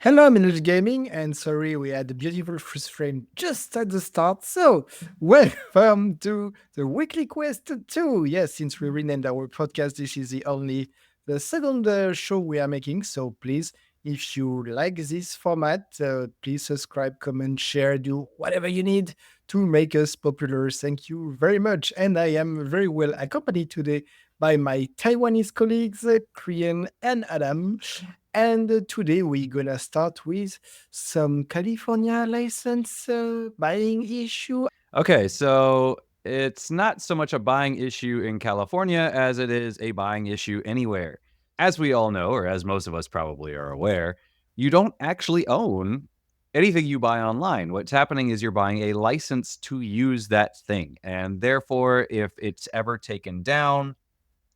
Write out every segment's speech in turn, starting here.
Hello, Minute Gaming, and sorry we had a beautiful freeze frame just at the start. So, welcome to the weekly quest 2. Yes, since we renamed our podcast, this is the second show we are making. So, please, if you like this format, please subscribe, comment, share, do whatever you need to make us popular. Thank you very much. And I am very well accompanied today by my Taiwanese colleagues, Krian and Adam. And today we're gonna start with some California license buying issue. Okay, so it's not so much a buying issue in California as it is a buying issue anywhere. As we all know, or as most of us probably are aware, you don't actually own anything you buy online. What's happening is you're buying a license to use that thing. And therefore, if it's ever taken down,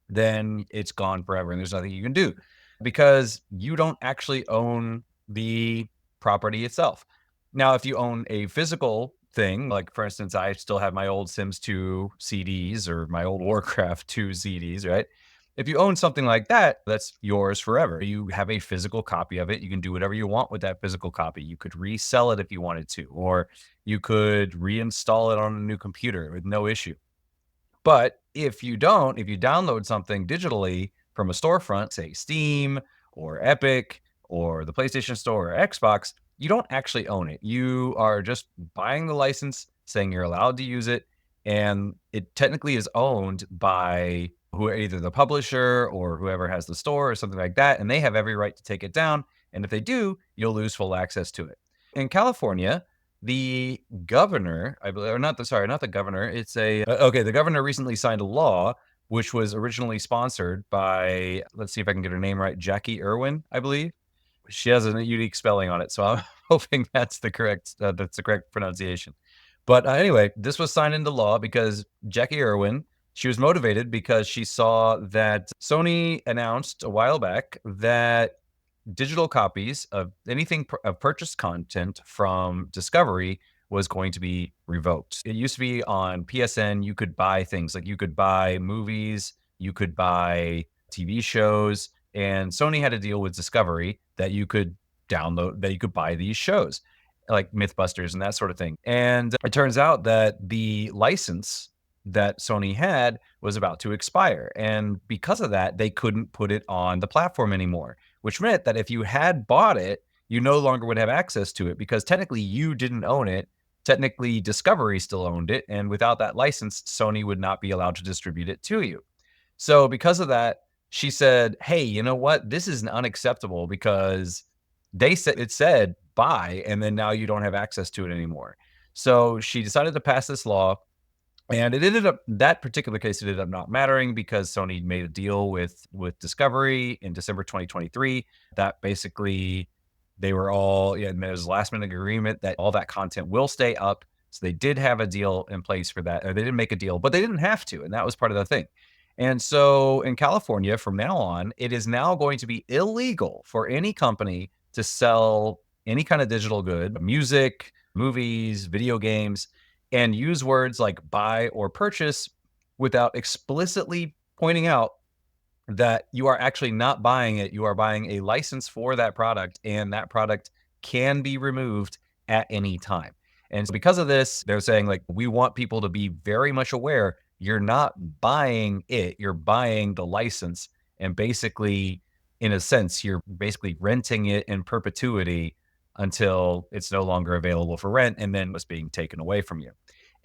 then it's gone forever and there's nothing you can do because you don't actually own the property itself. Now, if you own a physical thing, like for instance, I still have my old Sims 2 CDs or my old Warcraft 2 CDs, right? If you own something like that, that's yours forever. You have a physical copy of it. You can do whatever you want with that physical copy. You could resell it if you wanted to, or you could reinstall it on a new computer with no issue. But if you don't, if you download something digitally from a storefront, say Steam or Epic or the PlayStation Store or Xbox, you don't actually own it. You are just buying the license, saying you're allowed to use it, and it technically is owned by either the publisher or whoever has the store or something like that, and they have every right to take it down. And if they do, you'll lose full access to it. In California, the governor, I believe, or not the governor. It's the governor recently signed a law which was originally sponsored by, let's see if I can get her name right, 𝙎𝙪𝙥𝙦, I believe. She has a unique spelling on it, so I'm hoping that's the correct pronunciation. But anyway, this was signed into law because 𝙎𝙪𝙥𝙦, she was motivated because she saw that Sony announced a while back that digital copies of anything of purchased content from Discovery was going to be revoked. It used to be on PSN, you could buy things like you could buy movies, you could buy TV shows, and Sony had a deal with Discovery that you could download, that you could buy these shows like Mythbusters and that sort of thing. And it turns out that the license that Sony had was about to expire. And because of that, they couldn't put it on the platform anymore, which meant that if you had bought it, you no longer would have access to it because technically you didn't own it. Technically, Discovery still owned it. And without that license, Sony would not be allowed to distribute it to you. So because of that, she said, hey, you know what? This is unacceptable because it said buy, and then now you don't have access to it anymore. So she decided to pass this law. And it ended up, that particular case, it ended up not mattering because Sony made a deal with Discovery in December 2023 that basically they were all, yeah, there was a last minute agreement that all that content will stay up. So they did have a deal in place for that, or they didn't make a deal, but they didn't have to. And that was part of the thing. And so in California, from now on, it is now going to be illegal for any company to sell any kind of digital good, music, movies, video games, and use words like buy or purchase without explicitly pointing out that you are actually not buying it. You are buying a license for that product, and that product can be removed at any time. And so because of this, they're saying, like, we want people to be very much aware you're not buying it, you're buying the license. And basically, in a sense, you're basically renting it in perpetuity until it's no longer available for rent and then it's being taken away from you.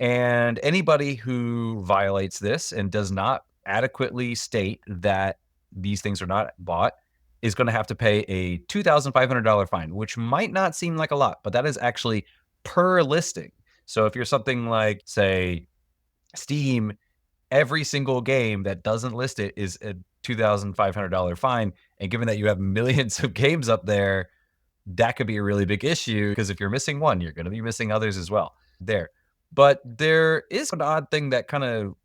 And anybody who violates this and does not adequately state that these things are not bought is going to have to pay a $2,500 fine, which might not seem like a lot, but that is actually per listing. So if you're something like, say, Steam, every single game that doesn't list it is a $2,500 fine. And given that you have millions of games up there, that could be a really big issue because if you're missing one, you're going to be missing others as well there. But there is an odd thing that kind of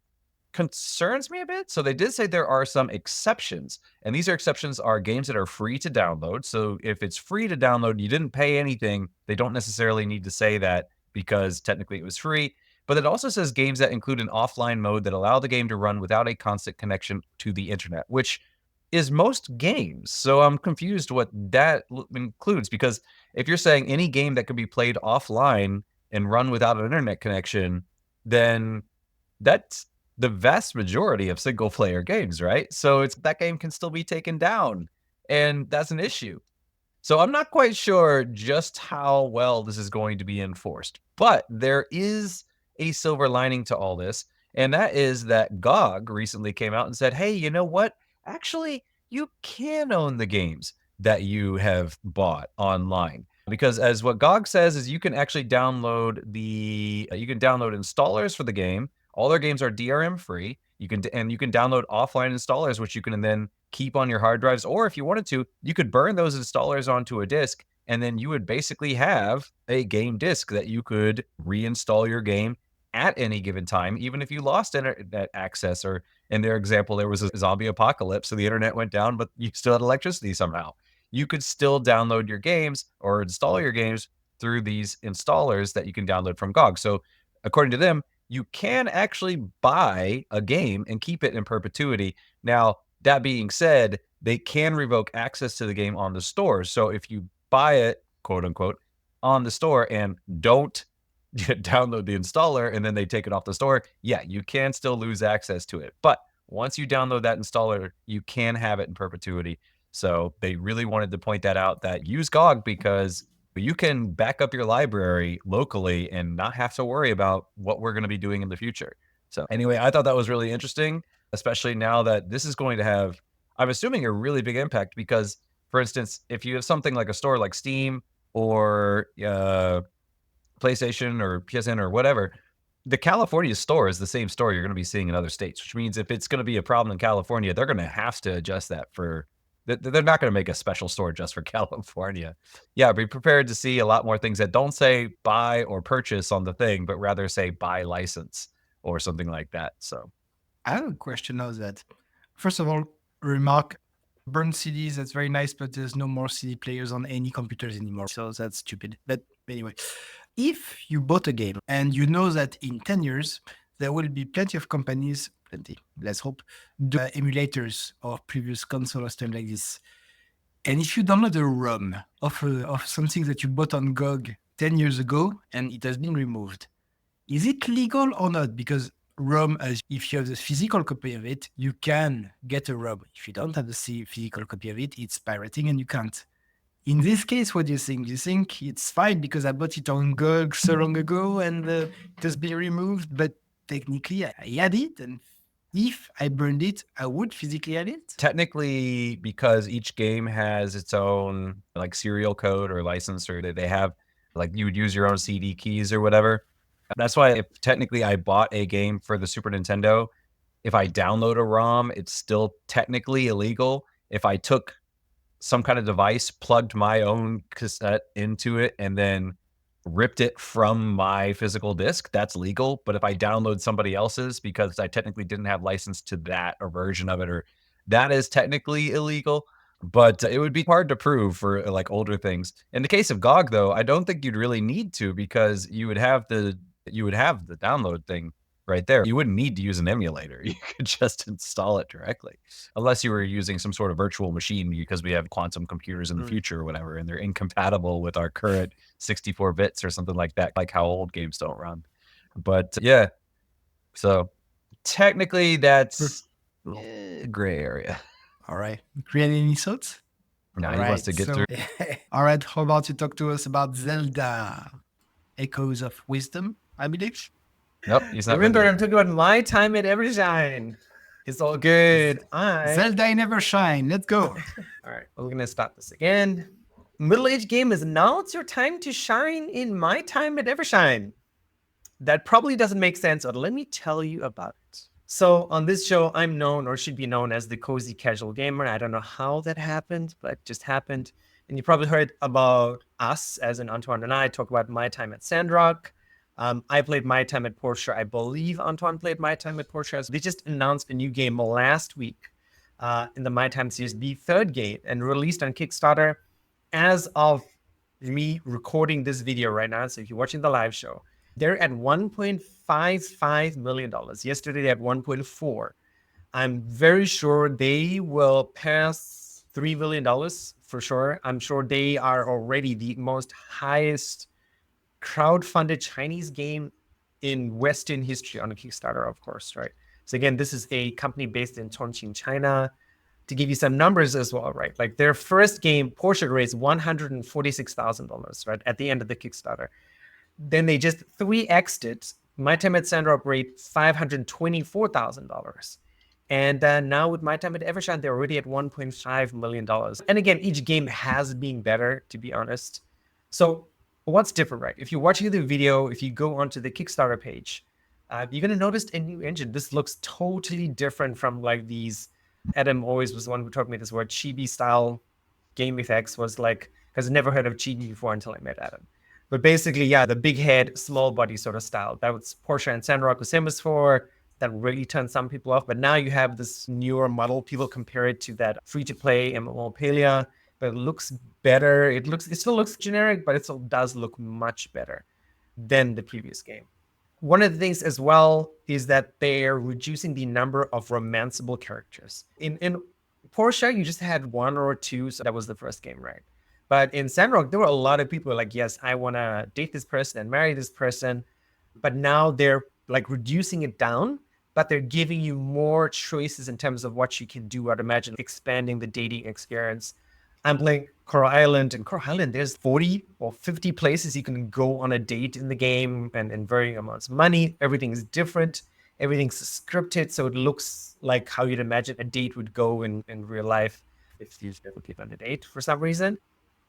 concerns me a bit. So they did say there are some exceptions, and these exceptions are games that are free to download. So if it's free to download, you didn't pay anything, they don't necessarily need to say that because technically it was free. But it also says games that include an offline mode that allow the game to run without a constant connection to the internet, which is most games. So I'm confused what that includes, because if you're saying any game that could be played offline and run without an internet connection, then that's the vast majority of single player games, right? So it's that game can still be taken down, and that's an issue. So I'm not quite sure just how well this is going to be enforced, but there is a silver lining to all this, and that is that GOG recently came out and said, hey, you know what? Actually, you can own the games that you have bought online. Because as what GOG says is you can actually download you can download installers for the game. All their games are DRM free. You can download offline installers, which you can then keep on your hard drives, or if you wanted to, you could burn those installers onto a disk, and then you would basically have a game disk that you could reinstall your game at any given time, even if you lost internet access, or in their example, there was a zombie apocalypse, so the internet went down, but you still had electricity somehow. You could still download your games or install your games through these installers that you can download from GOG. So according to them, you can actually buy a game and keep it in perpetuity. Now, that being said, they can revoke access to the game on the store. So if you buy it, quote unquote, on the store and don't download the installer and then they take it off the store, yeah, you can still lose access to it. But once you download that installer, you can have it in perpetuity. So they really wanted to point that out, that use GOG because you can back up your library locally and not have to worry about what we're going to be doing in the future. So anyway, I thought that was really interesting, especially now that this is going to have, I'm assuming, a really big impact because, for instance, if you have something like a store like Steam or PlayStation or PSN or whatever, the California store is the same store you're going to be seeing in other states, which means if it's going to be a problem in California, they're going to have to adjust that for, they're not going to make a special store just for California. Yeah, be prepared to see a lot more things that don't say buy or purchase on the thing, but rather say buy license or something like that. So I have a question of that. First of all, remark, burn CDs, that's very nice, but there's no more CD players on any computers anymore. So that's stupid. But anyway, if you bought a game and you know that in 10 years, there will be plenty of companies, let's hope, do emulators of previous console or stuff like this. And if you download a ROM of something that you bought on GOG 10 years ago and it has been removed, is it legal or not? Because ROM, as if you have the physical copy of it, you can get a ROM. If you don't have the physical copy of it, it's pirating and you can't. In this case, what do you think? Do you think it's fine because I bought it on GOG so long ago and it has been removed, but technically I had it, and if I burned it, I would physically have it? technically, because each game has its own like serial code or license, or they have like you would use your own CD keys or whatever. That's why if technically I bought a game for the Super Nintendo, if I download a ROM, it's still technically illegal. If I took some kind of device, plugged my own cassette into it, and then ripped it from my physical disc, that's legal. But if I download somebody else's because I technically didn't have license to that or version of it, or that is technically illegal. But it would be hard to prove for like older things. In the case of GOG, though, I don't think you'd really need to, because you would have the download thing right there. You wouldn't need to use an emulator. You could just install it directly, unless you were using some sort of virtual machine, because we have quantum computers in the future or whatever, and they're incompatible with our current 64 bits or something like that, like how old games don't run. But yeah, so technically that's gray area. All right. Create any thoughts? Now All he right, wants to get through. All right. How about you talk to us about Zelda Echoes of Wisdom, I believe? Nope, he's not. Remember, I'm talking about my time at Evershine. It's all good. Zelda in Evershine. Let's go. All right, we're gonna start this again. Middle-aged gamers, now it's your time to shine in my time at Evershine. That probably doesn't make sense, but let me tell you about it. So on this show, I'm known, or should be known, as the cozy casual gamer. I don't know how that happened, but it just happened. And you probably heard about us, as in Antoine and I, talk about my time at Sandrock. I played my time at Porsche. I believe Antoine played my time at Porsche. They just announced a new game last week in the My Time series, the third game, and released on Kickstarter as of me recording this video right now. So if you're watching the live show, they're at $1.55 million. Yesterday, they had 1.4. I'm very sure they will pass $3 million for sure. I'm sure they are already the most highest crowdfunded Chinese game in Western history on a Kickstarter, of course, right? So again, this is a company based in Chongqing, China. To give you some numbers as well, right? Like their first game, Porsche, raised $146,000, right, at the end of the Kickstarter. Then they just 3x'd it. My Time at Sandrock raised $524,000. And now with My Time at Evershine, they're already at $1.5 million. And again, each game has been better, to be honest. So what's different, right? If you're watching the video, if you go onto the Kickstarter page, you're going to notice a new engine. This looks totally different from like these. Adam always was the one who taught me this word, chibi style game effects. Was like, because I never heard of chibi before until I met Adam. But basically, yeah, the big head, small body sort of style. That was Porsche and Sandrock was famous for. That really turned some people off. But now you have this newer model. People compare it to that free-to-play MMO Palia, but it looks better. It still looks generic, but it still does look much better than the previous game. One of the things as well is that they're reducing the number of romanceable characters. In Porsche, you just had one or two, so that was the first game, right? But in Sandrock, there were a lot of people like, yes, I want to date this person and marry this person. But now they're like reducing it down, but they're giving you more choices in terms of what you can do. I'd imagine expanding the dating experience. I'm playing Coral Island, and Coral Island, there's 40 or 50 places you can go on a date in the game and varying amounts of money. Everything is different. Everything's scripted, so it looks like how you'd imagine a date would go in real life if you've never been on a date for some reason.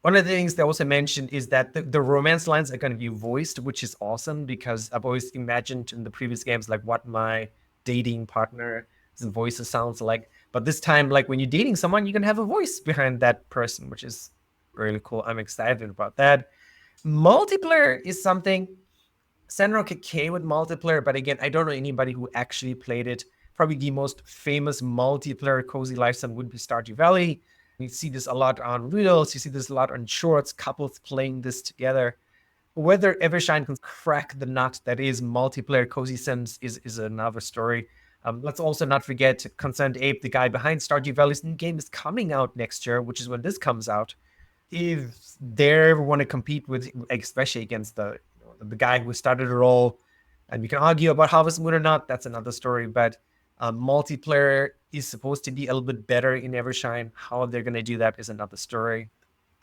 One of the things they also mentioned is that the romance lines are going to be voiced, which is awesome because I've always imagined in the previous games like what my dating partner's voice sounds like. But this time, like when you're dating someone, you can have a voice behind that person, which is really cool. I'm excited about that. Multiplayer is something Sandrock came with multiplayer, but again, I don't know anybody who actually played it. Probably the most famous multiplayer cozy lifestyle would be Stardew Valley. You see this a lot on Reels. You see this a lot on shorts, couples playing this together. Whether Evershine can crack the nut that is multiplayer cozy sims is another story. Let's also not forget Concerned Ape, the guy behind Stardew Valley's new game is coming out next year, which is when this comes out. If they ever want to compete with, especially against the guy who started it all, and we can argue about Harvest Moon or not, that's another story. But multiplayer is supposed to be a little bit better in Evershine. How they're going to do that is another story.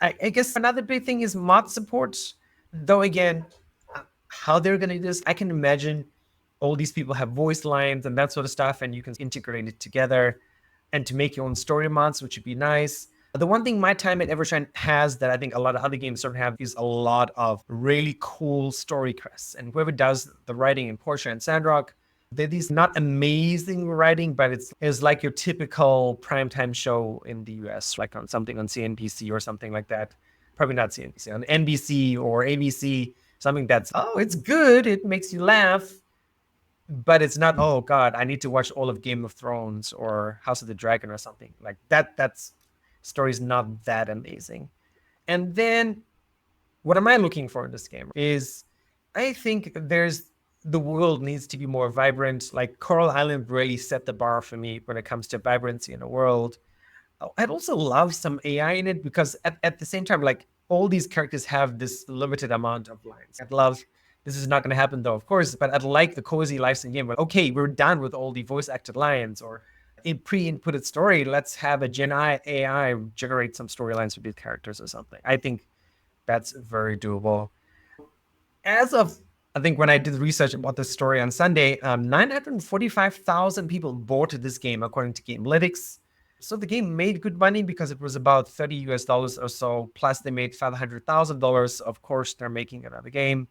I guess another big thing is mod support. Though again, how they're going to do this, I can imagine all these people have voice lines and that sort of stuff, and you can integrate it together and to make your own story mods, which would be nice. The one thing My Time at Evershine has that I think a lot of other games don't have is a lot of really cool story quests. And whoever does the writing in Porsche and Sandrock, they're these not amazing writing, but it's like your typical primetime show in the US, like on something on CNBC or something like that. Probably not CNBC, on NBC or ABC, something that's, oh, it's good, it makes you laugh, but it's not, oh God, I need to watch all of Game of Thrones or House of the Dragon or something like that. That's story's not that amazing. And then what am I looking for in this game is I think the world needs to be more vibrant. Like Coral Island really set the bar for me when it comes to vibrancy in a world. I'd also love some AI in it because at the same time, like all these characters have this limited amount of lines. I'd love, this is not going to happen though, of course, but I'd like the cozy lifestyle game where, okay, we're done with all the voice acted lines or in pre-inputted story. Let's have a Gen AI generate some storylines for these characters or something. I think that's very doable. As of, I think when I did research about this story on Sunday, 945,000 people bought this game according to Gamelytics. So the game made good money because it was about $30 or so. Plus they made $500,000. Of course, they're making another game.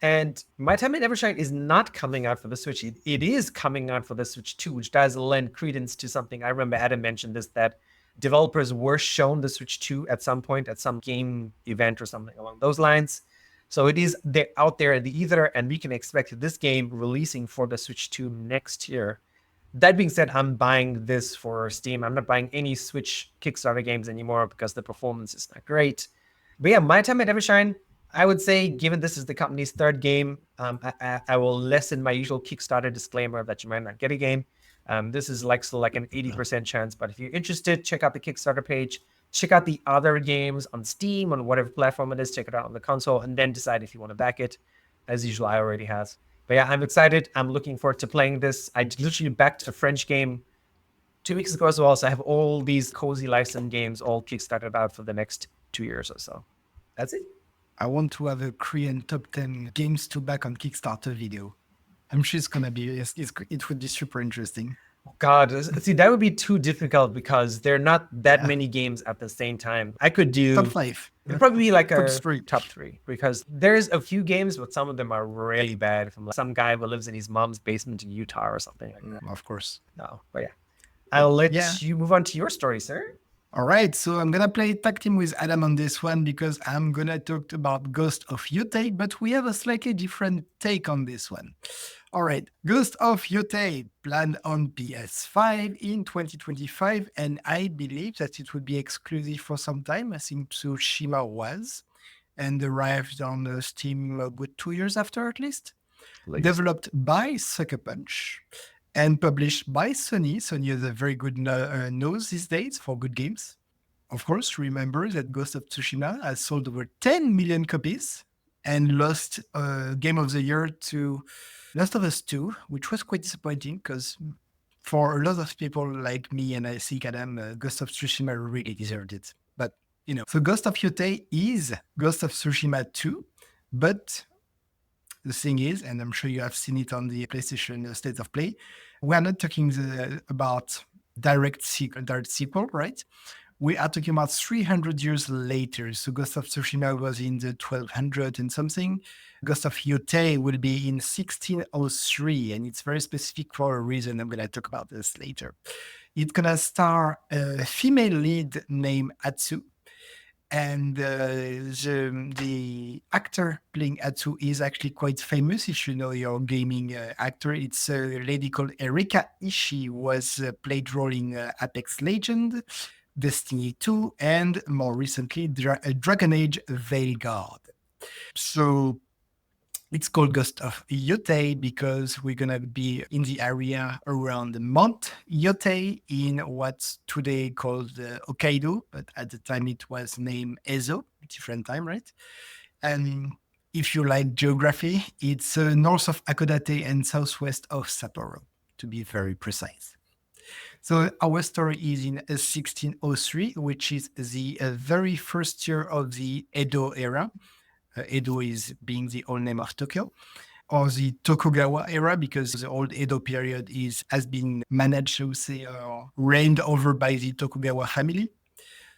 And My Time at Evershine is not coming out for the Switch. It is coming out for the Switch 2, which does lend credence to something. I remember Adam mentioned this, that developers were shown the Switch 2 at some point, at some game event or something along those lines. So it is out there in the ether, and we can expect this game releasing for the Switch 2 next year. That being said, I'm buying this for Steam. I'm not buying any Switch Kickstarter games anymore because the performance is not great. But yeah, My Time at Evershine, I would say, given this is the company's third game, I will lessen my usual Kickstarter disclaimer that you might not get a game. This is like still like an 80% chance, but if you're interested, check out the Kickstarter page. Check out the other games on Steam, on whatever platform it is. Check it out on the console, and then decide if you want to back it. As usual, I already has. But yeah, I'm excited. I'm looking forward to playing this. I literally backed a French game 2 weeks ago as well, so I have all these cozy lifestyle games all kickstarted out for the next 2 years or so. That's it. I want to have a Korean top 10 games to back on Kickstarter video. I'm sure it's going to be, it would be super interesting. God, see, that would be too difficult because there are not that many games at the same time. I could do Top 5. It'd probably be like a three. top 3 because there's a few games, but some of them are really bad. From like some guy who lives in his mom's basement in Utah or something like that. Of course. No, but yeah, I'll let you move on to your story, sir. All right, so I'm going to play tag team with Adam on this one because I'm going to talk about Ghost of Yotei, but we have a slightly different take on this one. All right, Ghost of Yotei planned on PS5 in 2025, and I believe that it would be exclusive for some time. I think Tsushima was, and arrived on Steam about 2 years after at least. Developed by Sucker Punch and published by Sony. Sony has a very good nose these days for good games. Of course, remember that Ghost of Tsushima has sold over 10 million copies and lost Game of the Year to Last of Us 2, which was quite disappointing because for a lot of people like me and I think Adam, Ghost of Tsushima really deserved it. But, you know, so Ghost of Yotei is Ghost of Tsushima 2, but the thing is, and I'm sure you have seen it on the PlayStation State of Play, we are not talking about direct sequel, right? We are talking about 300 years later. So Ghost of Tsushima was in the 1200 and something. Ghost of Yotei will be in 1603, and it's very specific for a reason. I'm going to talk about this later. It's going to star a female lead named Atsu. And the actor playing Atsu is actually quite famous. If you know your gaming actor, it's a lady called Erika Ishii, was played role in Apex Legends, Destiny 2, and more recently, Dragon Age Veilguard. So it's called Ghost of Yotei because we're going to be in the area around Mount Yotei in what's today called Hokkaido, but at the time it was named Ezo, different time, right? And if you like geography, it's north of Hakodate and southwest of Sapporo, to be very precise. So our story is in 1603, which is the very first year of the Edo era. Edo is being the old name of Tokyo, or the Tokugawa era, because the old Edo period has been managed, I would say, reigned over by the Tokugawa family.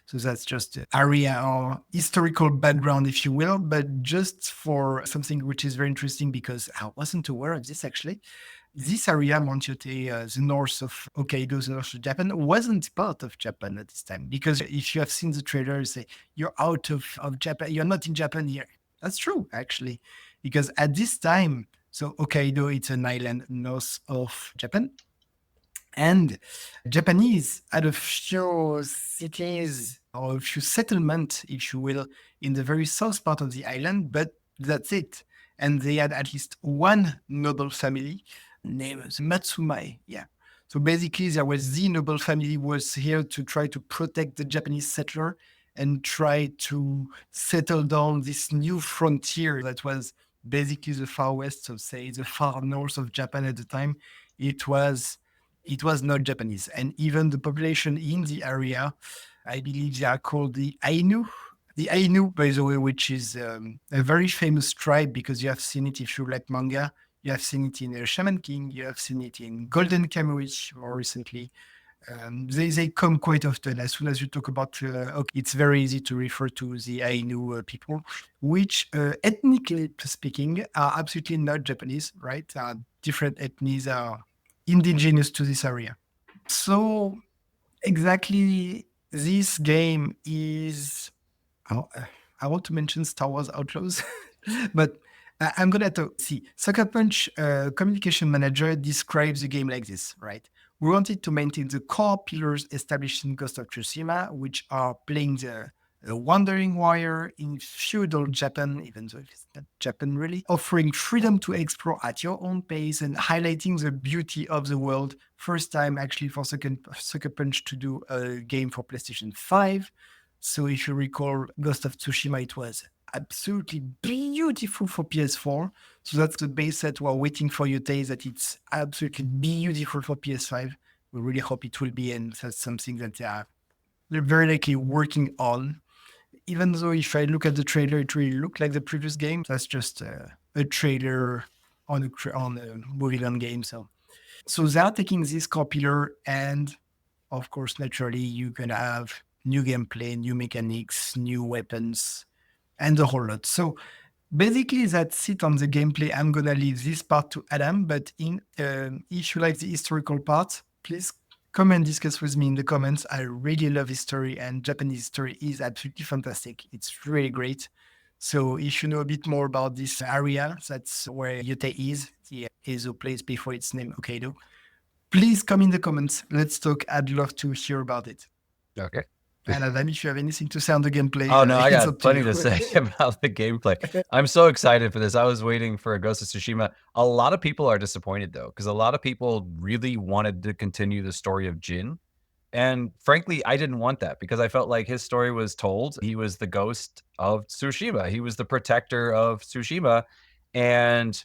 So that's just area or historical background, if you will, but just for something which is very interesting because I wasn't aware of this actually. This area, Mount Yotei, the north of Hokkaido, the north of Japan, wasn't part of Japan at this time. Because if you have seen the trailer, say you're out of Japan, you're not in Japan here. That's true, actually. Because at this time, so Hokkaido, it's an island north of Japan. And Japanese had a few cities or a few settlements, if you will, in the very south part of the island, but that's it. And they had at least one noble family named Matsumai. Yeah. So basically, there was the noble family was here to try to protect the Japanese settler and try to settle down this new frontier that was basically the far west, so say the far north of Japan at the time. It was not Japanese. And even the population in the area, I believe they are called the Ainu. The Ainu, by the way, which is a very famous tribe because you have seen it if you like manga. You have seen it in Shaman King. You have seen it in Golden Kamuy more recently. They come quite often. As soon as you talk about, it's very easy to refer to the Ainu people, which ethnically speaking are absolutely not Japanese, right? Different ethnies are indigenous to this area. So exactly this game is, I want to mention Star Wars Outlaws, but I'm going to see. Sucker Punch communication manager describes the game like this, right? We wanted to maintain the core pillars established in Ghost of Tsushima, which are playing the a wandering warrior in feudal Japan, even though it's not Japan really, offering freedom to explore at your own pace and highlighting the beauty of the world. First time actually for Sucker Punch to do a game for PlayStation 5. So if you recall Ghost of Tsushima, it was absolutely beautiful for PS4. So that's the base set we're waiting for Yotei, that it's absolutely beautiful for PS5. We really hope it will be, and that's something that they're very likely working on. Even though if I look at the trailer, it really looked like the previous game. That's just a trailer on a moving on game. So they are taking this core pillar, and of course, naturally, you're gonna have new gameplay, new mechanics, new weapons, and a whole lot. So basically, that's it on the gameplay. I'm gonna leave this part to Adam, but if you like the historical part, please come and discuss with me in the comments. I really love history, and Japanese history is absolutely fantastic. It's really great. So if you know a bit more about this area, that's where Yotei is, the Ezo place before its name Hokkaido. Please come in the comments. Let's talk. I'd love to hear about it. Okay. And Adam, if you have anything to say on the gameplay, Oh no, I it's got up to plenty you. to say about the gameplay. I'm so excited for this. I was waiting for Ghost of Tsushima. A lot of people are disappointed though, because a lot of people really wanted to continue the story of Jin. And frankly, I didn't want that because I felt like his story was told. He was the ghost of Tsushima. He was the protector of Tsushima. And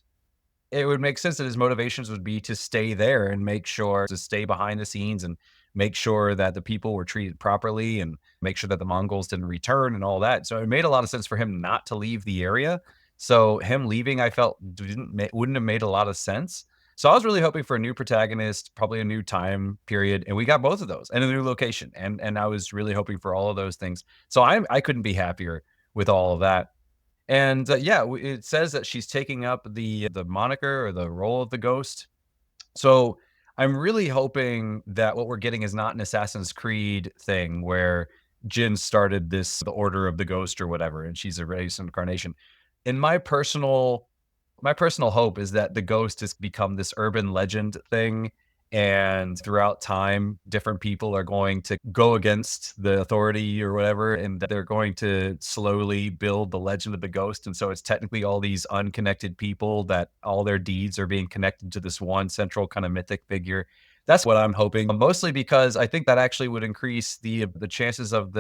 it would make sense that his motivations would be to stay there and make sure to stay behind the scenes and make sure that the people were treated properly and make sure that the Mongols didn't return and all that. So it made a lot of sense for him not to leave the area. So him leaving, I felt wouldn't have made a lot of sense. So I was really hoping for a new protagonist, probably a new time period, and we got both of those and a new location. And I was really hoping for all of those things. So I couldn't be happier with all of that. And yeah, it says that she's taking up the moniker or the role of the ghost. So I'm really hoping that what we're getting is not an Assassin's Creed thing where Jin started the Order of the Ghost or whatever, and she's a race incarnation. In my personal hope is that the ghost has become this urban legend thing, and throughout time, different people are going to go against the authority or whatever, and that they're going to slowly build the legend of the ghost. And so it's technically all these unconnected people that all their deeds are being connected to this one central kind of mythic figure. That's what I'm hoping, mostly because I think that actually would increase the chances of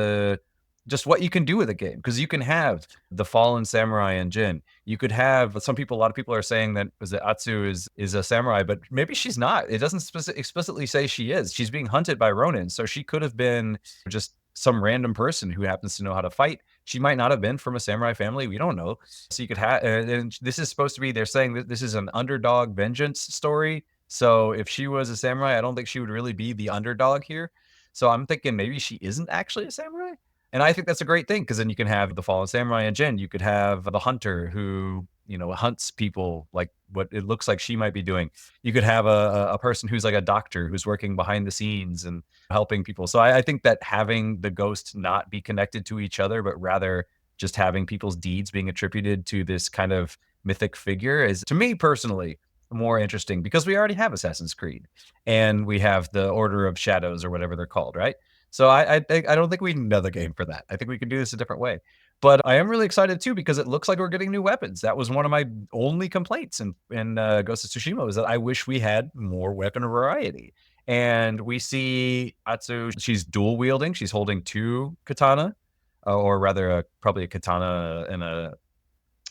just what you can do with a game, because you can have the fallen samurai and Jin. You could have a lot of people are saying that Atsu is a samurai, but maybe she's not. It doesn't explicitly say she is. She's being hunted by Ronin, so she could have been just some random person who happens to know how to fight. She might not have been from a samurai family. We don't know. So you could have, and this is supposed to be, they're saying that this is an underdog vengeance story. So if she was a samurai, I don't think she would really be the underdog here. So I'm thinking maybe she isn't actually a samurai. And I think that's a great thing, because then you can have the fallen samurai and Jin. You could have the hunter who, hunts people like what it looks like she might be doing. You could have a person who's like a doctor who's working behind the scenes and helping people. So I think that having the ghosts not be connected to each other, but rather just having people's deeds being attributed to this kind of mythic figure is, to me personally, more interesting, because we already have Assassin's Creed and we have the Order of Shadows or whatever they're called, right? So I don't think we need another game for that. I think we can do this a different way. But I am really excited too, because it looks like we're getting new weapons. That was one of my only complaints in Ghost of Tsushima, was that I wish we had more weapon variety. And we see Atsu, she's dual wielding. She's holding two katana, or rather probably a katana and a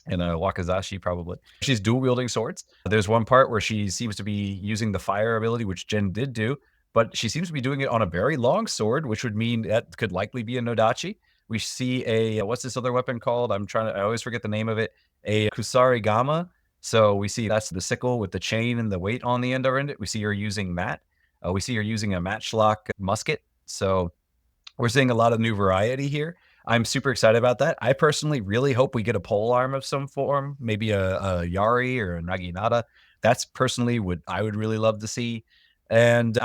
wakizashi, probably. She's dual wielding swords. There's one part where she seems to be using the fire ability, which Jin did do, but she seems to be doing it on a very long sword, which would mean that could likely be a Nodachi. We see what's this other weapon called? I always forget the name of it. A Kusarigama. So we see that's the sickle with the chain and the weight on the end of it. We see her using mat. We see her using a matchlock musket. So we're seeing a lot of new variety here. I'm super excited about that. I personally really hope we get a pole arm of some form, maybe a Yari or a Naginata. That's personally what I would really love to see. And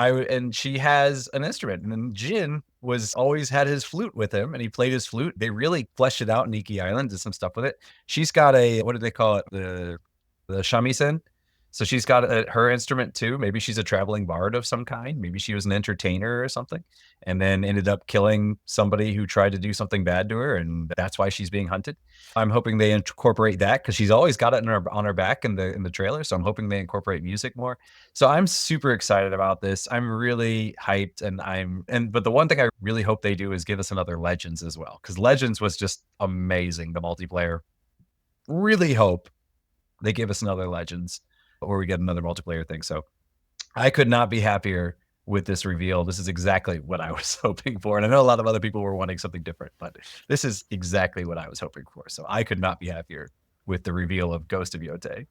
she has an instrument, and then Jin always had his flute with him, and he played his flute. They really fleshed it out in Iki Island, did some stuff with it. She's got what do they call it? The shamisen. So she's got her instrument too. Maybe she's a traveling bard of some kind. Maybe she was an entertainer or something, and then ended up killing somebody who tried to do something bad to her, and that's why she's being hunted. I'm hoping they incorporate that because she's always got it on her back in the trailer. So I'm hoping they incorporate music more. So I'm super excited about this. I'm really hyped, but the one thing I really hope they do is give us another Legends as well, because Legends was just amazing. The multiplayer. Really hope they give us another Legends, or we get another multiplayer thing. So I could not be happier with this reveal. This is exactly what I was hoping for. And I know a lot of other people were wanting something different, but this is exactly what I was hoping for. So I could not be happier with the reveal of Ghost of Yotei.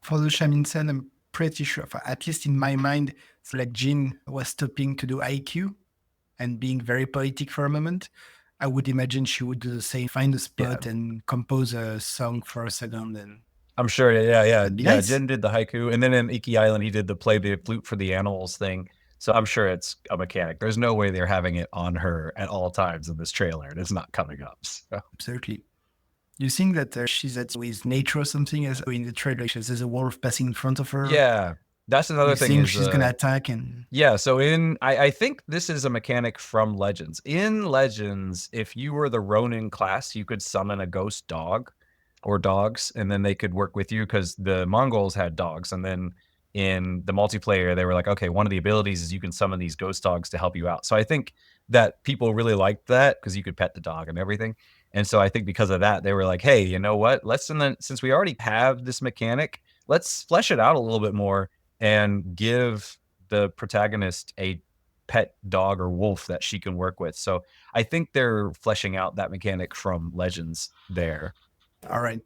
For the Shamisen, I'm pretty sure, at least in my mind, it's like Jin was stopping to do IQ and being very poetic for a moment. I would imagine she would do the same, find a spot and compose a song for a second. And I'm sure, yeah. Nice. Jin did the haiku, and then in Iki Island, he did the play the flute for the animals thing. So I'm sure it's a mechanic. There's no way they're having it on her at all times in this trailer, and it's not coming up. So. Absolutely. You think that she's with nature or something? As in the trailer, there's a wolf passing in front of her. Yeah, that's another thing. Think she's gonna attack and so I think this is a mechanic from Legends. In Legends, if you were the Ronin class, you could summon a ghost dog or dogs, and then they could work with you because the Mongols had dogs. And then in the multiplayer, they were like, okay, one of the abilities is you can summon these ghost dogs to help you out. So I think that people really liked that because you could pet the dog and everything. And so I think because of that, they were like, hey, you know what? Since we already have this mechanic, let's flesh it out a little bit more and give the protagonist a pet dog or wolf that she can work with. So I think they're fleshing out that mechanic from Legends there. All right.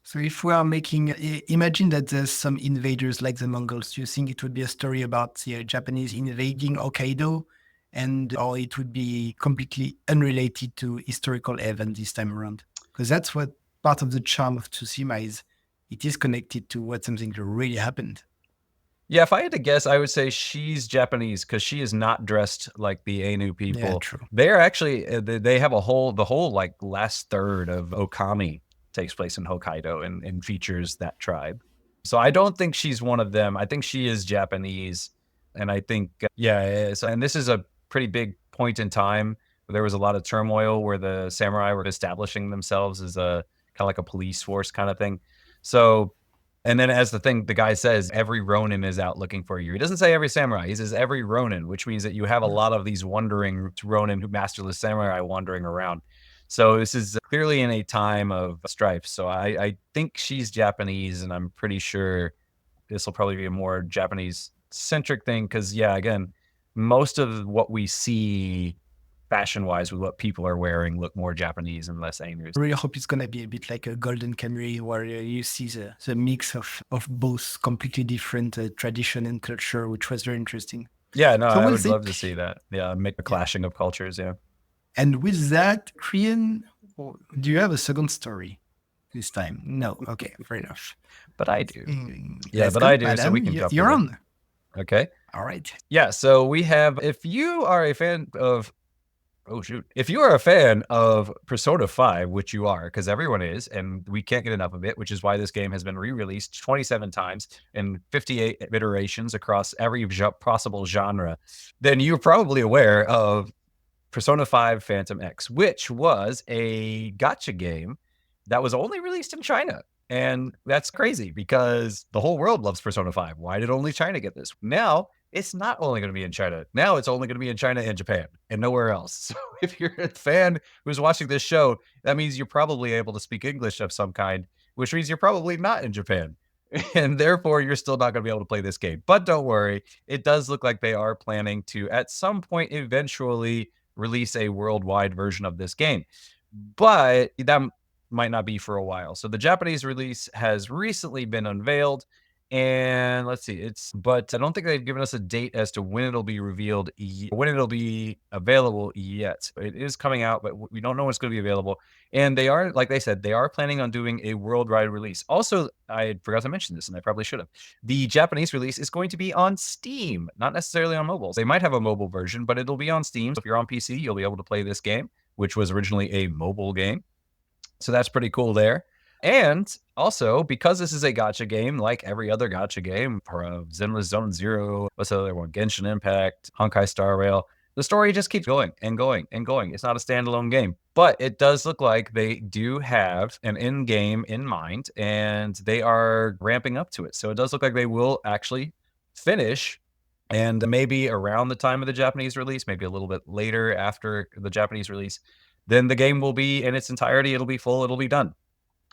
So if we are imagine that there's some invaders like the Mongols, do you think it would be a story about the Japanese invading Hokkaido, or it would be completely unrelated to historical events this time around? Because that's what part of the charm of Tsushima is. It is connected to something that really happened. Yeah, if I had to guess, I would say she's Japanese because she is not dressed like the Ainu people. Yeah, true. They are actually, they have the whole like last third of Okami takes place in Hokkaido and features that tribe. So I don't think she's one of them. I think she is Japanese. And I think, and this is a pretty big point in time. There was a lot of turmoil where the samurai were establishing themselves as a kind of like a police force kind of thing. So, and then as the guy says, every Ronin is out looking for you. He doesn't say every samurai. He says every Ronin, which means that you have a lot of these wandering Ronin, masterless samurai wandering around. So this is clearly in a time of strife. So I think she's Japanese, and I'm pretty sure this will probably be a more Japanese-centric thing because, again, most of what we see fashion-wise with what people are wearing look more Japanese and less Ainu. I really hope it's going to be a bit like a Golden Kamuy where you see the mix of both completely different tradition and culture, which was very interesting. Yeah, no, I would love to see that. Yeah, make a clashing of cultures, yeah. And with that, Korean, do you have a second story this time? No. Okay, fair enough. But I do. I do, Adam, so we can jump You're on. Okay. All right. Yeah, so we have, if you are a fan of Persona 5, which you are, because everyone is, and we can't get enough of it, which is why this game has been re-released 27 times in 58 iterations across every possible genre, then you're probably aware of Persona 5 Phantom X, which was a gacha game that was only released in China. And that's crazy because the whole world loves Persona 5. Why did only China get this? Now, it's not only going to be in China. Now it's only going to be in China and Japan and nowhere else. So if you're a fan who's watching this show, that means you're probably able to speak English of some kind, which means you're probably not in Japan. And therefore, you're still not going to be able to play this game. But don't worry. It does look like they are planning to, at some point, eventually release a worldwide version of this game. But that might not be for a while. So the Japanese release has recently been unveiled. And let's see, but I don't think they've given us a date as to when it'll be revealed, when it'll be available yet. It is coming out, but we don't know when it's going to be available. And they are, like they said, they are planning on doing a worldwide release. Also, I forgot to mention this, and I probably should have. The Japanese release is going to be on Steam, not necessarily on mobile. They might have a mobile version, but it'll be on Steam. So if you're on PC, you'll be able to play this game, which was originally a mobile game. So that's pretty cool there. And Also, because this is a gacha game, like every other gacha game, Zenless Zone Zero, what's the other one? Genshin Impact, Honkai Star Rail, the story just keeps going and going and going. It's not a standalone game, but it does look like they do have an end game in mind and they are ramping up to it. So it does look like they will actually finish, and maybe around the time of the Japanese release, maybe a little bit later after the Japanese release, then the game will be in its entirety. It'll be full. It'll be done.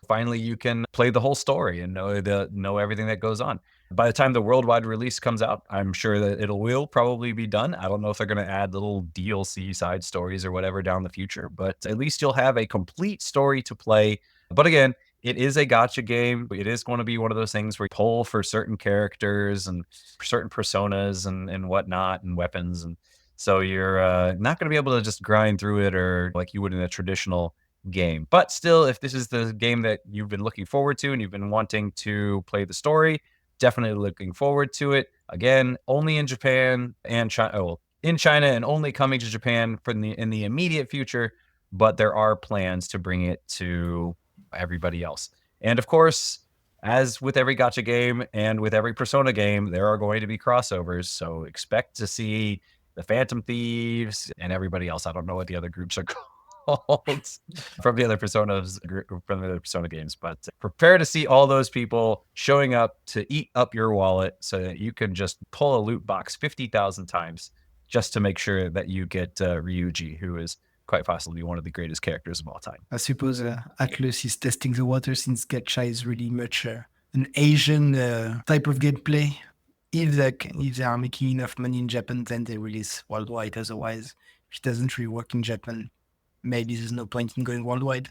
Finally, you can play the whole story and know everything that goes on. By the time the worldwide release comes out, I'm sure that will probably be done. I don't know if they're going to add little DLC side stories or whatever down the future, but at least you'll have a complete story to play. But again, it is a gacha game. It is going to be one of those things where you pull for certain characters and certain personas and whatnot and weapons. And so you're not going to be able to just grind through it or like you would in a traditional game. But still, if this is the game that you've been looking forward to and you've been wanting to play the story, definitely looking forward to it. Again, only in Japan and China. Oh, in China and only coming to Japan in the immediate future. But there are plans to bring it to everybody else. And of course, as with every gacha game and with every Persona game, there are going to be crossovers. So expect to see the Phantom Thieves and everybody else. I don't know what the other groups are called from the other Persona games, but prepare to see all those people showing up to eat up your wallet so that you can just pull a loot box 50,000 times just to make sure that you get Ryuji, who is quite possibly one of the greatest characters of all time. I suppose Atlus is testing the water since gacha is really much an Asian type of gameplay. If they are making enough money in Japan, then they release worldwide. Otherwise, if it doesn't really work in Japan, maybe there's no point in going worldwide.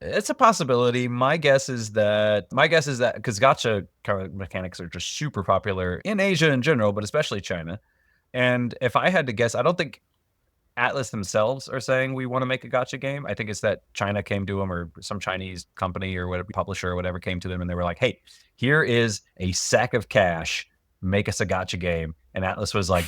It's a possibility. My guess is that because gacha kind of mechanics are just super popular in Asia in general, but especially China. And if I had to guess, I don't think Atlus themselves are saying we want to make a gacha game. I think it's that China came to them, or some Chinese company or whatever publisher or whatever came to them, and they were like, "Hey, here is a sack of cash. Make us a gacha game." And Atlus was like,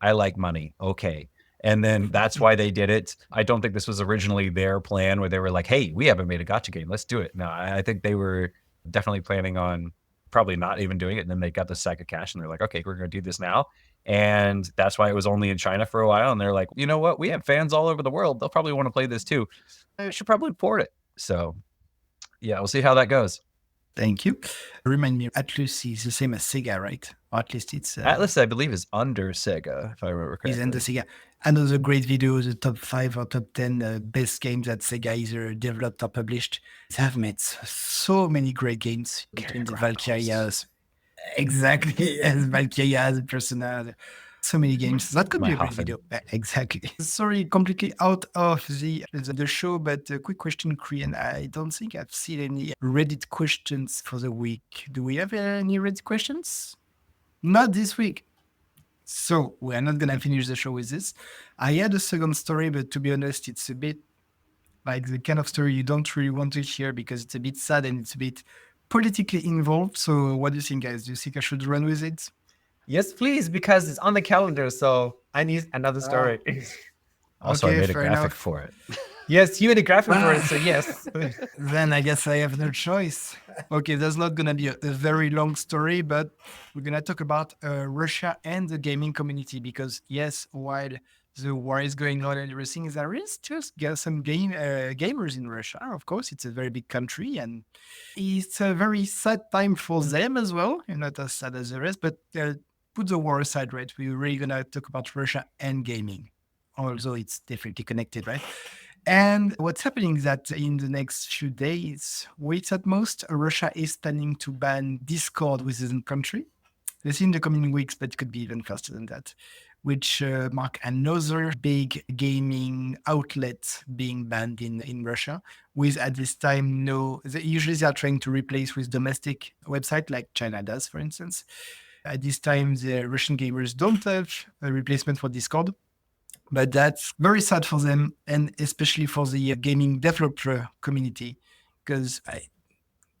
"I like money. Okay." And then that's why they did it. I don't think this was originally their plan where they were like, "Hey, we haven't made a gacha game. Let's do it." No, I think they were definitely planning on probably not even doing it. And then they got the sack of cash and they're like, "Okay, we're going to do this now." And that's why it was only in China for a while. And they're like, "You know what? We have fans all over the world. They'll probably want to play this too. I should probably port it." So yeah, we'll see how that goes. Thank you. Remind me, Atlus is the same as Sega, right? Or at least it's... Atlus, I believe, is under Sega, if I remember correctly. Is under Sega. Another great video, the top 5 or top 10 best games that Sega either developed or published. They have made so many great games between the Valkyrias. Exactly, as Valkyrias, Persona, so many games. That could be a great video. Exactly. Sorry, completely out of the show, but a quick question, Korean. I don't think I've seen any Reddit questions for the week. Do we have any Reddit questions? Not this week. So we're not going to finish the show with this. I had a second story, but to be honest, it's a bit like the kind of story you don't really want to hear because it's a bit sad and it's a bit politically involved. So what do you think, guys? Do you think I should run with it? Yes, please, because it's on the calendar. So I need another story. Also, Okay, I made a fair graphic enough. for it. Yes, you made a graphic for it. So yes. Then I guess I have no choice. Okay, there's not going to be a very long story, but we're going to talk about Russia and the gaming community because, yes, while the war is going on and everything, there is just some gamers in Russia. Of course, it's a very big country and it's a very sad time for them as well. Not as sad as the rest, but put the war aside, right? We're really going to talk about Russia and gaming, although it's definitely connected, right? And what's happening is that in the next few days, weeks at most, Russia is planning to ban Discord within the country. This in the coming weeks, but it could be even faster than that, which mark another big gaming outlet being banned in Russia, with at this time usually they are trying to replace with domestic website like China does, for instance. At this time, the Russian gamers don't have a replacement for Discord. But that's very sad for them, and especially for the gaming developer community, because I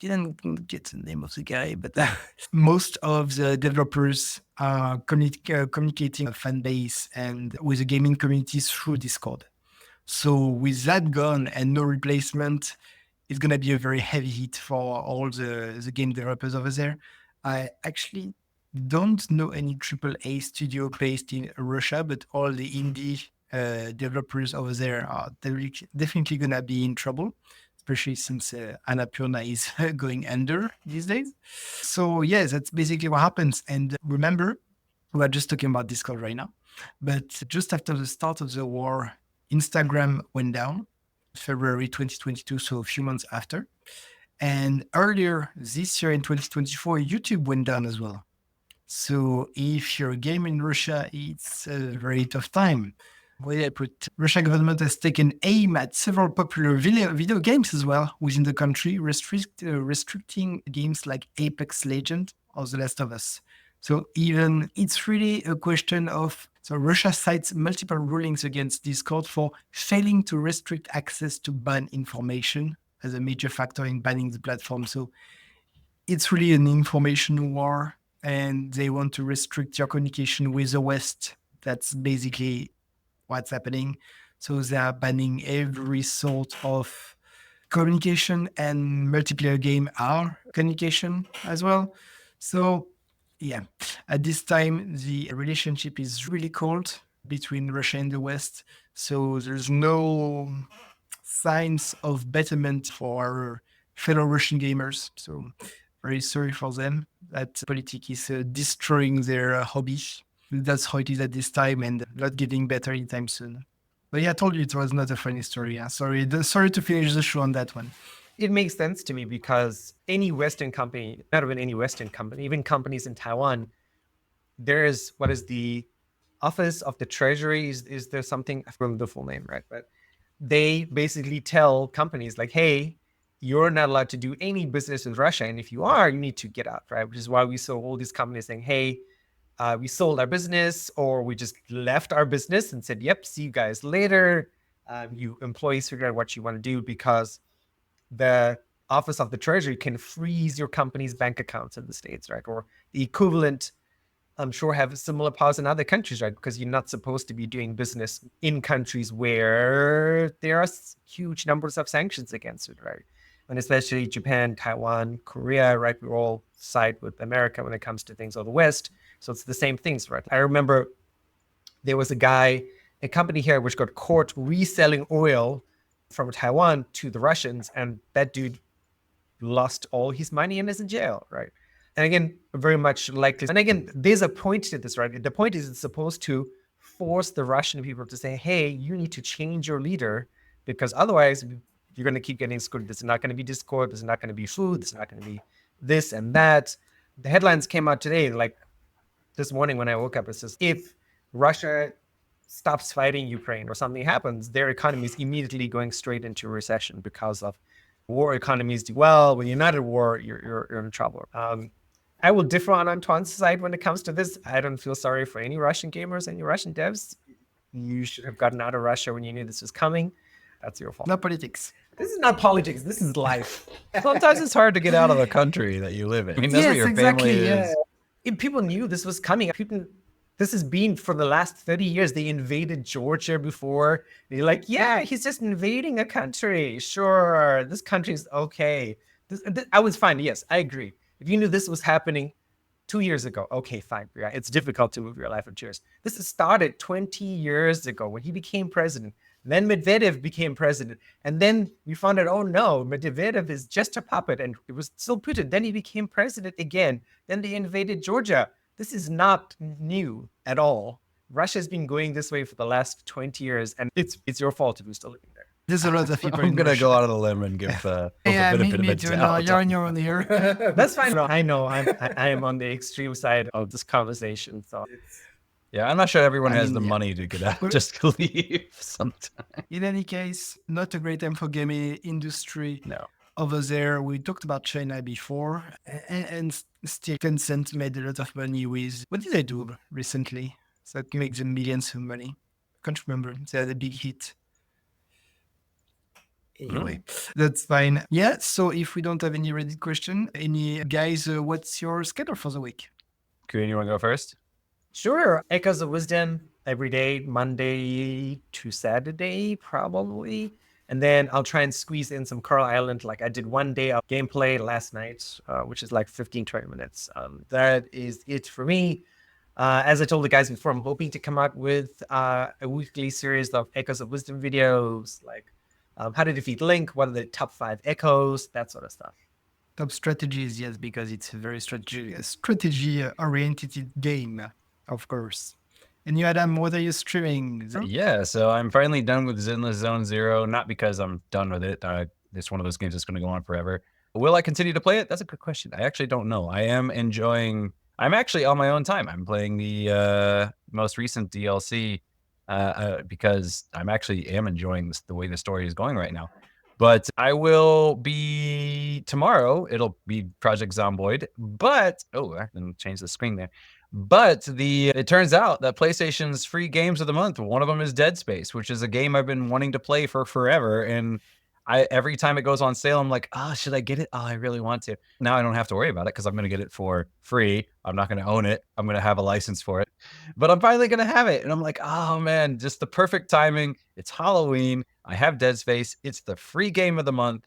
didn't get the name of the guy, but most of the developers are communicating a fan base and with the gaming communities through Discord. So with that gone and no replacement, it's going to be a very heavy hit for all the game developers over there. I actually don't know any AAA studio based in Russia, but all the indie developers over there are definitely going to be in trouble, especially since Annapurna is going under these days. So, yeah, that's basically what happens. And remember, we are just talking about Discord right now, but just after the start of the war, Instagram went down, February 2022, so a few months after. And earlier this year in 2024, YouTube went down as well. So if you're a gamer in Russia, it's a very tough time. Well, I put Russian government has taken aim at several popular video games as well within the country, restricting games like Apex Legend or The Last of Us. So even it's really a question of, so Russia cites multiple rulings against Discord for failing to restrict access to ban information as a major factor in banning the platform. So it's really an information war, and they want to restrict your communication with the West. That's basically what's happening. So they are banning every sort of communication, and multiplayer game are communication as well. So yeah, at this time, the relationship is really cold between Russia and the West. So there's no signs of betterment for our fellow Russian gamers. So very sorry for them that politics is destroying their hobby. That's how it is at this time, and not getting better anytime soon. But yeah, I told you it was not a funny story. Yeah. Sorry to finish the show on that one. It makes sense to me because any Western company, not even any Western company, even companies in Taiwan, there's what is the Office of the Treasury? Is there something? I forgot the full name, right? But they basically tell companies like, hey, you're not allowed to do any business with Russia. And if you are, you need to get out, right? Which is why we saw all these companies saying, hey, we sold our business, or we just left our business and said, yep, see you guys later. You employees figure out what you want to do, because the Office of the Treasury can freeze your company's bank accounts in the States, right? Or the equivalent, I'm sure, have similar powers in other countries, right? Because you're not supposed to be doing business in countries where there are huge numbers of sanctions against it, right? And especially Japan, Taiwan, Korea, right? We all side with America when it comes to things of the West. So it's the same things, right? I remember there was a company here which got caught reselling oil from Taiwan to the Russians, and that dude lost all his money and is in jail, right? And again, very much likely. And again, there's a point to this, right? The point is it's supposed to force the Russian people to say, hey, you need to change your leader, because otherwise you're going to keep getting screwed. This is not going to be Discord. This is not going to be food. This is not going to be this and that. The headlines came out today, like this morning when I woke up. It says, if Russia stops fighting Ukraine or something happens, their economy is immediately going straight into recession because of war economies do well. When you're not at war, you're in trouble. I will differ on Antoine's side when it comes to this. I don't feel sorry for any Russian gamers, any Russian devs. You should have gotten out of Russia when you knew this was coming. That's your fault. No politics. This is not politics. This is life. Sometimes it's hard to get out of the country that you live in. I mean, that's what your family is. If people knew this was coming, this has been for the last 30 years. They invaded Georgia before. They're like, yeah, he's just invading a country. Sure, this country's okay. I was fine. Yes, I agree. If you knew this was happening 2 years ago, okay, fine. Yeah, it's difficult to move your life in 2 years. This has started 20 years ago when he became president. Then Medvedev became president. And then we found out, oh no, Medvedev is just a puppet, and it was still Putin. Then he became president again. Then they invaded Georgia. This is not new at all. Russia's been going this way for the last 20 years, and it's your fault if you're still living there. There's a lot of people. I'm going to go out on a limb and give the benefit of the too. No, doubt. you're on your own here. That's fine. No, I know I am on the extreme side of this conversation. So Yeah, I'm not sure everyone has the money to get out, just leave sometime. In any case, not a great time for gaming industry. No. Over there, we talked about China before, and still Tencent made a lot of money with, what did they do recently? So that makes them millions of money. I can't remember. They had a big hit. Anyway, that's fine. Yeah, so if we don't have any Reddit question, any guys, what's your schedule for the week? Could anyone go first? sure, Echoes of Wisdom every day, Monday to Saturday, probably. And then I'll try and squeeze in some Coral Island. Like I did one day of gameplay last night, which is like 15, 20 minutes. That is it for me. As I told the guys before, I'm hoping to come out with a weekly series of Echoes of Wisdom videos, like how to defeat Link, what are the top 5 echoes, that sort of stuff. Top strategies, yes, because it's a very strategy-oriented game, of course. And you, Adam, what are you streaming? Yeah, so I'm finally done with Zenless Zone Zero, not because I'm done with it. It's one of those games that's going to go on forever. Will I continue to play it? That's a good question. I actually don't know. I'm actually on my own time. I'm playing the most recent DLC because I'm actually enjoying the way the story is going right now. But I will be tomorrow. It'll be Project Zomboid. But I didn't change the screen there. But it turns out that PlayStation's free games of the month, one of them is Dead Space, which is a game I've been wanting to play for forever. And every time it goes on sale, I'm like, should I get it? I really want to. Now I don't have to worry about it because I'm going to get it for free. I'm not going to own it. I'm going to have a license for it, but I'm finally going to have it. And I'm like, oh man, just the perfect timing. It's Halloween. I have Dead Space. It's the free game of the month.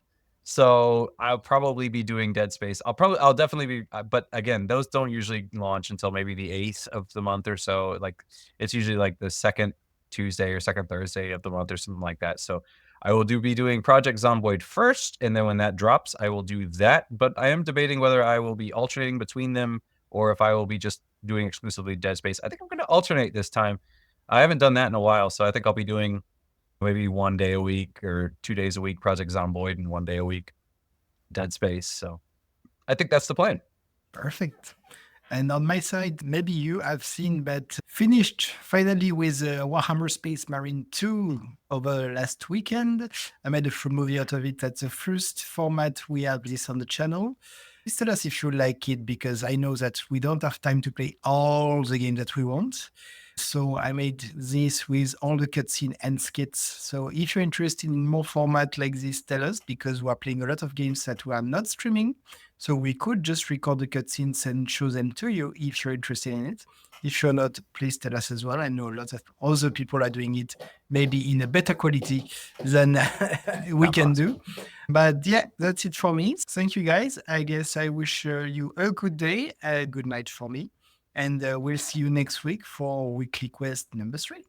So I'll probably be doing Dead Space. I'll definitely be, but again, those don't usually launch until maybe the 8th of the month or so. Like it's usually like the second Tuesday or second Thursday of the month or something like that. So I will be doing Project Zomboid first, and then when that drops, I will do that. But I am debating whether I will be alternating between them or if I will be just doing exclusively Dead Space. I think I'm going to alternate this time. I haven't done that in a while, so I think I'll be doing maybe 1 day a week or 2 days a week Project Zomboid and 1 day a week Dead Space. So I think that's the plan. Perfect. And on my side, maybe you have seen, but finished finally with Warhammer Space Marine 2 over last weekend. I made a full movie out of it. That's the first format we have this on the channel. Please tell us if you like it, because I know that we don't have time to play all the games that we want. So I made this with all the cutscene and skits. So if you're interested in more format like this, tell us, because we are playing a lot of games that we are not streaming. So we could just record the cutscenes and show them to you if you're interested in it. If you're not, please tell us as well. I know lots of other people are doing it, maybe in a better quality than we can do. But yeah, that's it for me. Thank you, guys. I guess I wish you a good day, a good night for me. And we'll see you next week for weekly quest number 3.